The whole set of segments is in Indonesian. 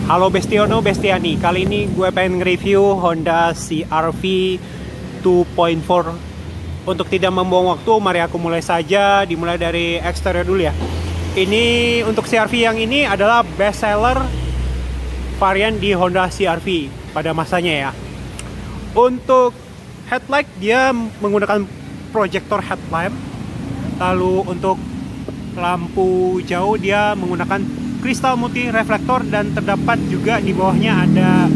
Halo Bestiono, Bestiani. Kali ini gue pengen nge-review Honda CR-V 2.4. Untuk tidak membuang waktu, mari aku mulai saja. Dimulai dari eksterior dulu ya. Ini untuk CR-V yang ini adalah best seller varian di Honda CR-V pada masanya ya. Untuk headlight dia menggunakan projector headlamp. Lalu untuk lampu jauh dia menggunakan kristal multi reflektor, dan terdapat juga di bawahnya ada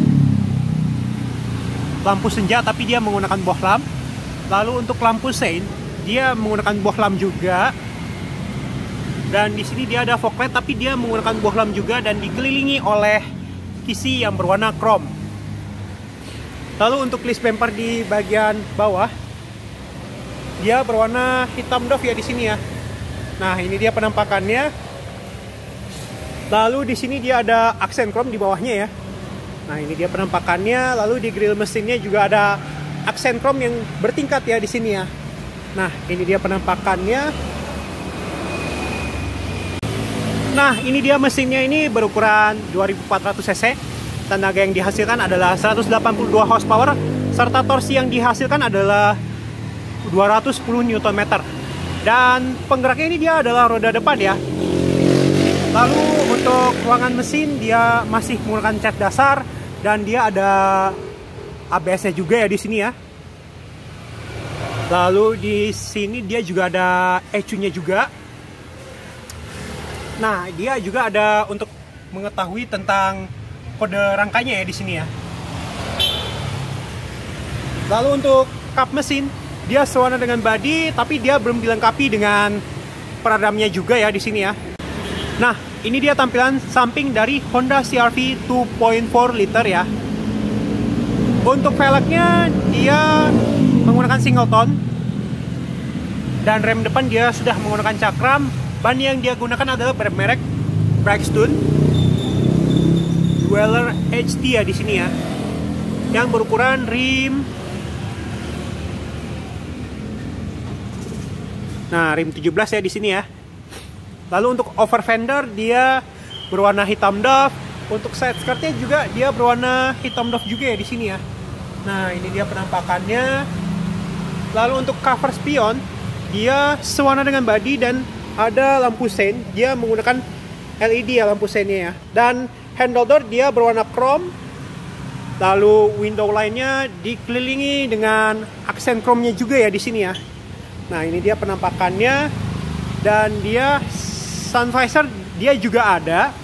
lampu senja tapi dia menggunakan bohlam. Lalu untuk lampu sein dia menggunakan bohlam juga, dan di sini dia ada fog light tapi dia menggunakan bohlam juga dan dikelilingi oleh kisi yang berwarna chrome. Lalu untuk list bumper di bagian bawah dia berwarna hitam doff ya di sini ya. Nah, ini dia penampakannya. Lalu di sini dia ada aksen chrome di bawahnya ya. Nah, ini dia penampakannya. Lalu di grill mesinnya juga ada aksen chrome yang bertingkat ya di sini ya. Nah, ini dia penampakannya. Nah, ini dia mesinnya, ini berukuran 2400 cc. Tenaga yang dihasilkan adalah 182 horsepower serta torsi yang dihasilkan adalah 210 Nm. Dan penggeraknya ini dia adalah roda depan ya. Lalu untuk ruangan mesin dia masih menggunakan cat dasar dan dia ada ABS-nya juga ya di sini ya. Lalu di sini dia juga ada ECU-nya juga. Nah, dia juga ada untuk mengetahui tentang kode rangkanya ya di sini ya. Lalu untuk kap mesin dia sewarna dengan body tapi dia belum dilengkapi dengan peredamnya juga ya di sini ya. Nah, ini dia tampilan samping dari Honda CR-V 2.4 liter ya. Untuk velgnya dia menggunakan single tone, dan rem depan dia sudah menggunakan cakram. Ban yang dia gunakan adalah merek Bridgestone Dweller HT ya di sini ya, yang berukuran rim. Nah, rim 17 ya di sini ya. Lalu untuk over fender dia berwarna hitam doff. Untuk side skirtnya juga dia berwarna hitam doff juga ya di sini ya. Nah, ini dia penampakannya. Lalu untuk cover spion dia sewarna dengan body dan ada lampu sein. Dia menggunakan LED ya lampu seinnya ya. Dan handle door dia berwarna chrome. Lalu window lainnya dikelilingi dengan aksen chrome-nya juga ya di sini ya. Nah, ini dia penampakannya. Dan dia sun visor dia juga ada.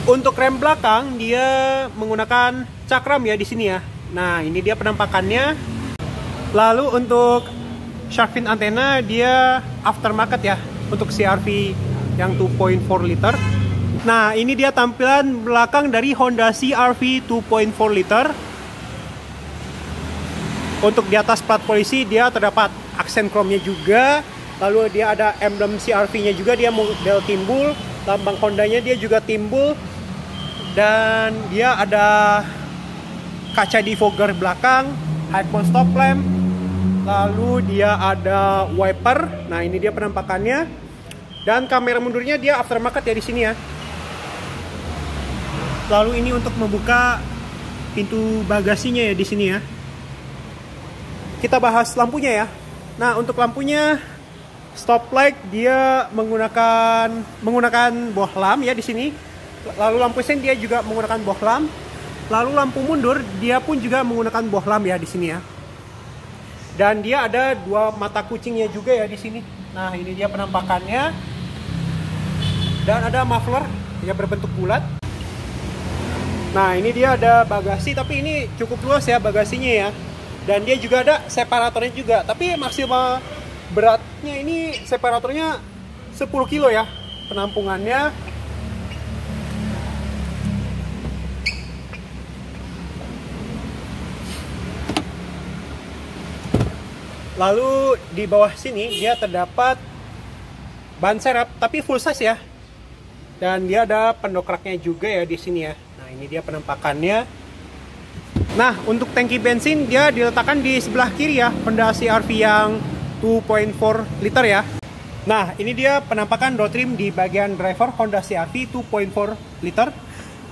Untuk rem belakang dia menggunakan cakram ya di sini ya. Nah, ini dia penampakannya. Lalu untuk shark fin antena dia aftermarket ya untuk CR-V yang 2.4 liter. Nah, ini dia tampilan belakang dari Honda CR-V 2.4 liter. Untuk di atas plat polisi dia terdapat aksen chrome-nya juga. Lalu dia ada emblem CR-V-nya juga, dia model timbul. Lambang Honda-nya dia juga timbul. Dan dia ada kaca defogger belakang, headphone stop lamp. Lalu dia ada wiper. Nah, ini dia penampakannya. Dan kamera mundurnya dia aftermarket ya di sini ya. Lalu ini untuk membuka pintu bagasinya ya di sini ya. Kita bahas lampunya ya. Nah, untuk lampunya stop light dia menggunakan bohlam ya di sini. Lalu lampu sein dia juga menggunakan bohlam. Lalu lampu mundur dia pun juga menggunakan bohlam ya di sini ya. Dan dia ada dua mata kucingnya juga ya di sini. Nah, ini dia penampakannya. Dan ada muffler yang berbentuk bulat. Nah, ini dia ada bagasi tapi ini cukup luas ya bagasinya ya. Dan dia juga ada separatornya juga. Tapi maksimal beratnya ini separatornya 10 kilo ya penampungannya. Lalu di bawah sini dia terdapat ban serep tapi full size ya. Dan dia ada pendokraknya juga ya di sini ya. Nah, ini dia penampakannya. Nah, untuk tangki bensin dia diletakkan di sebelah kiri ya, Honda CR-V yang 2.4 liter ya. Nah, ini dia penampakan door trim di bagian driver Honda CR-V 2.4 liter.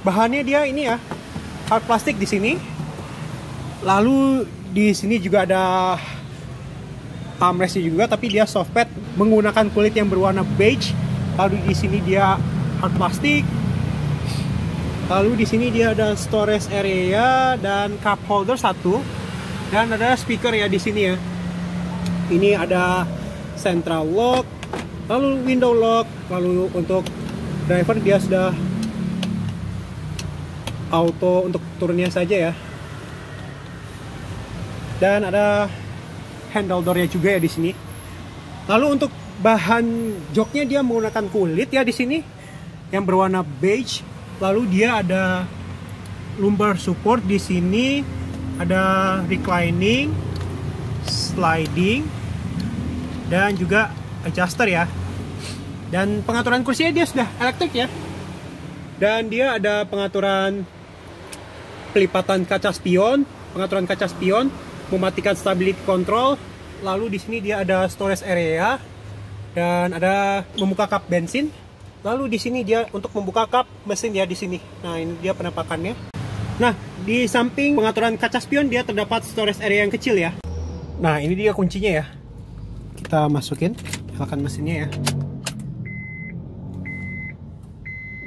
Bahannya dia ini ya, hard plastik di sini. Lalu di sini juga ada armrestnya juga, tapi dia soft pad menggunakan kulit yang berwarna beige. Lalu di sini dia hard plastik. Lalu di sini dia ada storage area dan cup holder satu, dan ada speaker ya di sini ya. Ini ada central lock, lalu window lock, lalu untuk driver dia sudah auto untuk turunnya saja ya. Dan ada handle door-nya juga ya di sini. Lalu untuk bahan joknya dia menggunakan kulit ya di sini yang berwarna beige. Lalu dia ada lumbar support di sini, ada reclining, sliding, dan juga adjuster ya. Dan pengaturan kursinya dia sudah elektrik ya. Dan dia ada pengaturan pelipatan kaca spion, pengaturan kaca spion, mematikan stability control. Lalu di sini dia ada storage area dan ada membuka kap bensin. Lalu di sini dia untuk membuka kap mesin ya di sini. Nah, ini dia penampakannya. Nah, di samping pengaturan kaca spion dia terdapat storage area yang kecil ya. Nah, ini dia kuncinya ya. Kita masukin, nyalakan mesinnya ya.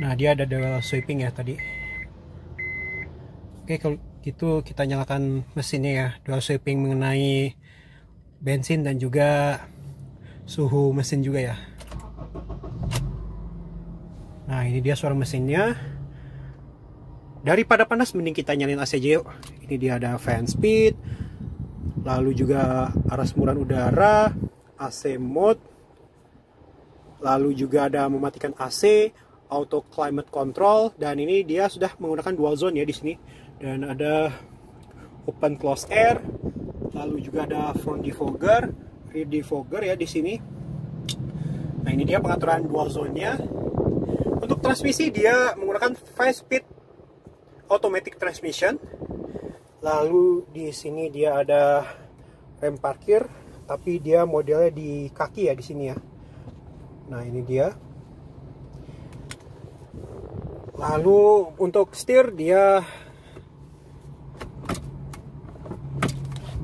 Nah, dia ada dual sweeping ya tadi. Oke, kalau gitu kita nyalakan mesinnya ya. Dual sweeping mengenai bensin dan juga suhu mesin juga ya. Nah, ini dia suara mesinnya. Daripada panas mending kita nyalain AC aja yuk. Ini dia ada fan speed, lalu juga arah semburan udara, AC mode, lalu juga ada mematikan AC, auto climate control, dan ini dia sudah menggunakan dual zone ya di sini. Dan ada open close air, lalu juga ada front defogger, rear defogger ya di sini. Nah, ini dia pengaturan dual zone-nya. Untuk transmisi dia menggunakan 5-speed automatic transmission. Lalu di sini dia ada rem parkir, tapi dia modelnya di kaki ya di sini ya. Nah, ini dia. Lalu untuk setir dia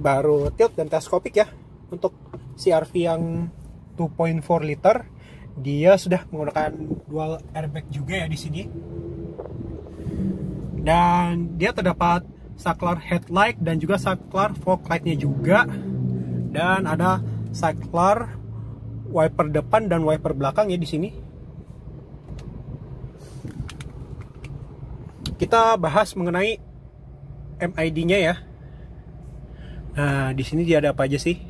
baru tilt dan teleskopik ya. Untuk CR-V yang 2.4 liter dia sudah menggunakan dual airbag juga ya di sini. Dan dia terdapat saklar headlight dan juga saklar fog light-nya juga. Dan ada saklar wiper depan dan wiper belakang ya di sini. Kita bahas mengenai MID-nya ya. Nah, di sini dia ada apa aja sih?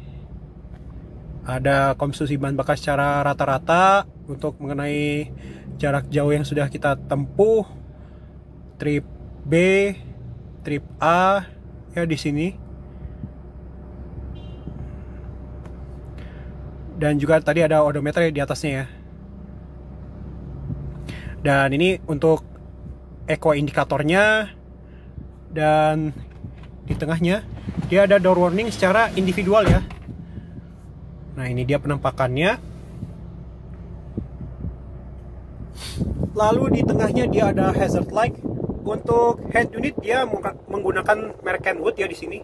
Ada konsumsi bahan bakar secara rata-rata untuk mengenai jarak jauh yang sudah kita tempuh, trip B, trip A ya di sini. Dan juga tadi ada odometer di atasnya ya. Dan ini untuk eco indikatornya, dan di tengahnya dia ada door warning secara individual ya. Nah, ini dia penampakannya. Lalu di tengahnya dia ada hazard light. Untuk head unit dia menggunakan merek Kenwood ya di sini.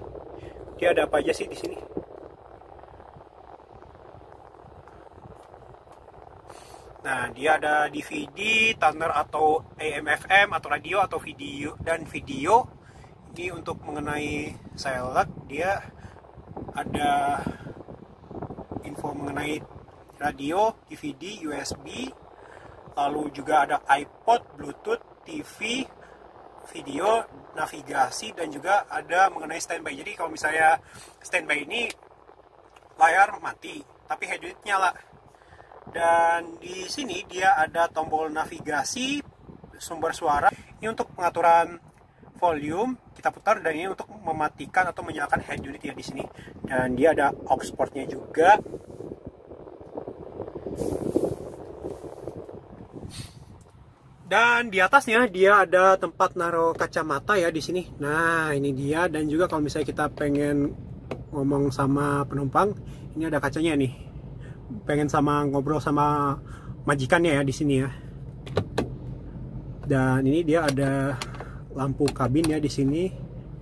Dia ada apa aja sih di sini? Nah, dia ada DVD, tuner atau AM/FM atau radio atau video dan video. Ini untuk mengenai silent, dia ada info mengenai radio, DVD, USB, lalu juga ada iPod, Bluetooth, TV, video, navigasi, dan juga ada mengenai standby. Jadi kalau misalnya standby ini layar mati, tapi head unit nyala. Dan di sini dia ada tombol navigasi, sumber suara. Ini untuk pengaturan volume, kita putar, dan ini untuk mematikan atau menyalakan head unit ya di sini. Dan dia ada aux portnya juga. Dan di atasnya dia ada tempat naruh kacamata ya di sini. Nah, ini dia. Dan juga kalau misalnya kita pengen ngomong sama penumpang, ini ada kacanya nih pengen ngobrol sama majikannya ya di sini ya. Dan ini dia ada lampu kabin ya di sini.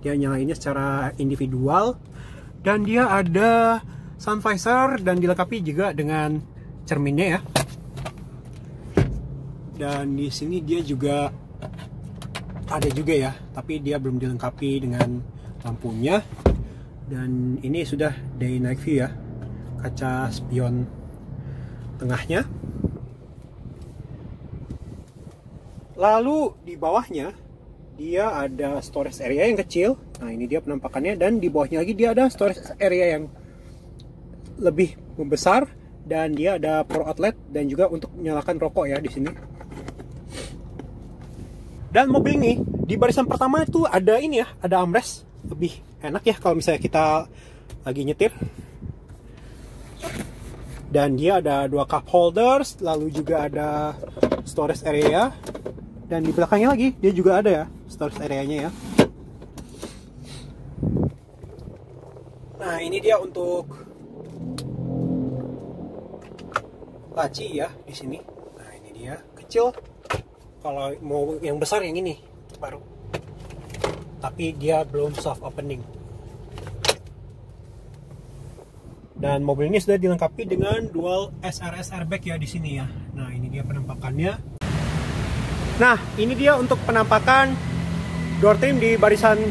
Dia nyalainnya secara individual. Dan dia ada sun visor dan dilengkapi juga dengan cerminnya ya. Dan di sini dia juga ada juga ya, tapi dia belum dilengkapi dengan lampunya. Dan ini sudah day night view ya, kaca spion tengahnya. Lalu di bawahnya dia ada storage area yang kecil. Nah, ini dia penampakannya. Dan di bawahnya lagi dia ada storage area yang lebih membesar. Dan dia ada power outlet dan juga untuk menyalakan rokok ya di sini. Dan mobil ini di barisan pertama itu ada ini ya, ada armrest. Lebih enak ya kalau misalnya kita lagi nyetir. Dan dia ada 2 cup holders, lalu juga ada storage area. Dan di belakangnya lagi dia juga ada ya storage area-nya ya. Nah, ini dia untuk laci ya di sini. Nah, ini dia kecil. Kalau mau yang besar yang ini baru. Tapi dia belum soft opening. Dan mobil ini sudah dilengkapi dengan dual SRS airbag ya di sini ya. Nah, ini dia penampakannya. Nah, ini dia untuk penampakan door trim di barisan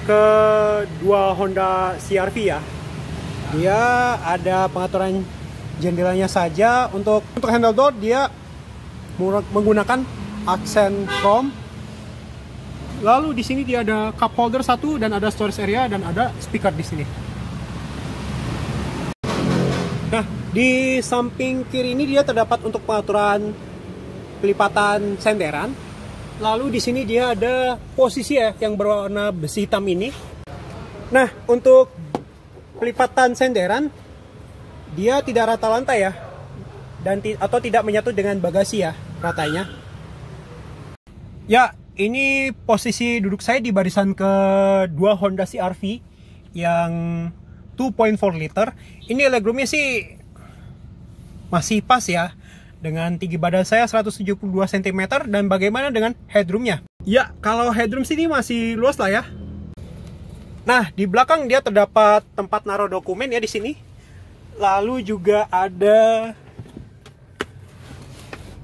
kedua Honda CR-V ya. Dia ada pengaturan jendelanya saja. Untuk handle door dia menggunakan aksen chrome. Lalu di sini dia ada cup holder 1 dan ada storage area dan ada speaker di sini. Nah, di samping kiri ini dia terdapat untuk pengaturan pelipatan senderan. Lalu di sini dia ada posisi ya yang berwarna besi hitam ini. Nah, untuk pelipatan senderan dia tidak rata lantai ya, dan atau tidak menyatu dengan bagasi ya ratanya. Ya, ini posisi duduk saya di barisan kedua Honda CR-V yang 2.4 liter. Ini legroomnya sih masih pas ya, dengan tinggi badan saya 172 cm. Dan bagaimana dengan headroomnya? Ya, kalau headroom sini masih luas lah ya. Nah, di belakang dia terdapat tempat naruh dokumen ya di sini. Lalu juga ada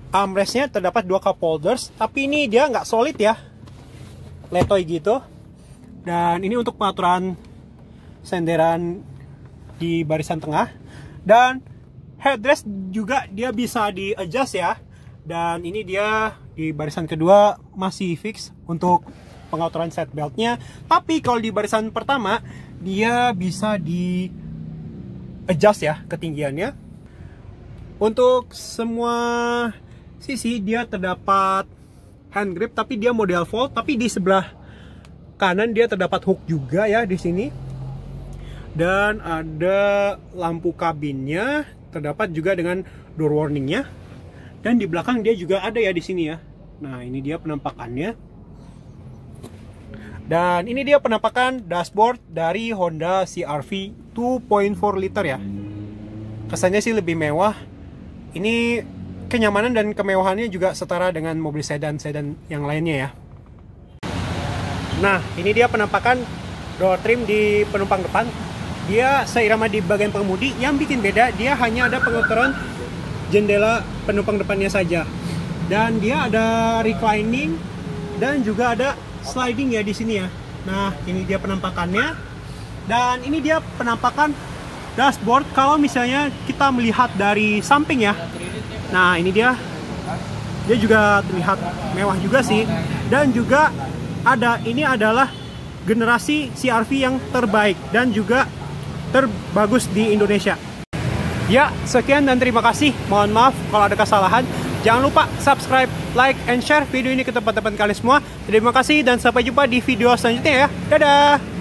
armrestnya, terdapat 2 cup holders. Tapi ini dia nggak solid ya, letoy gitu. Dan ini untuk pengaturan senderan di barisan tengah. Dan headrest juga dia bisa di adjust ya. Dan ini dia di barisan kedua masih fix untuk pengaturan seat beltnya. Tapi kalau di barisan pertama dia bisa di adjust ya ketinggiannya. Untuk semua sisi dia terdapat hand grip, tapi dia model fold. Tapi di sebelah kanan dia terdapat hook juga ya di sini. Dan ada lampu kabinnya, terdapat juga dengan door warningnya. Dan di belakang dia juga ada ya di sini ya. Nah, ini dia penampakannya. Dan ini dia penampakan dashboard dari Honda CR-V 2.4 liter ya. Kesannya sih lebih mewah. Ini kenyamanan dan kemewahannya juga setara dengan mobil sedan-sedan yang lainnya ya. Nah, ini dia penampakan door trim di penumpang depan. Dia seirama di bagian pengemudi. Yang bikin beda, dia hanya ada pengaturan jendela penumpang depannya saja. Dan dia ada reclining dan juga ada sliding ya di sini ya. Nah, ini dia penampakannya. Dan ini dia penampakan dashboard kalau misalnya kita melihat dari samping ya. Nah, ini dia juga terlihat mewah juga sih. Dan juga ini adalah generasi CR-V yang terbaik dan juga terbagus di Indonesia. Ya, sekian dan terima kasih. Mohon maaf kalau ada kesalahan. Jangan lupa subscribe, like, and share video ini ke teman-teman kalian semua. Terima kasih dan sampai jumpa di video selanjutnya ya. Dadah!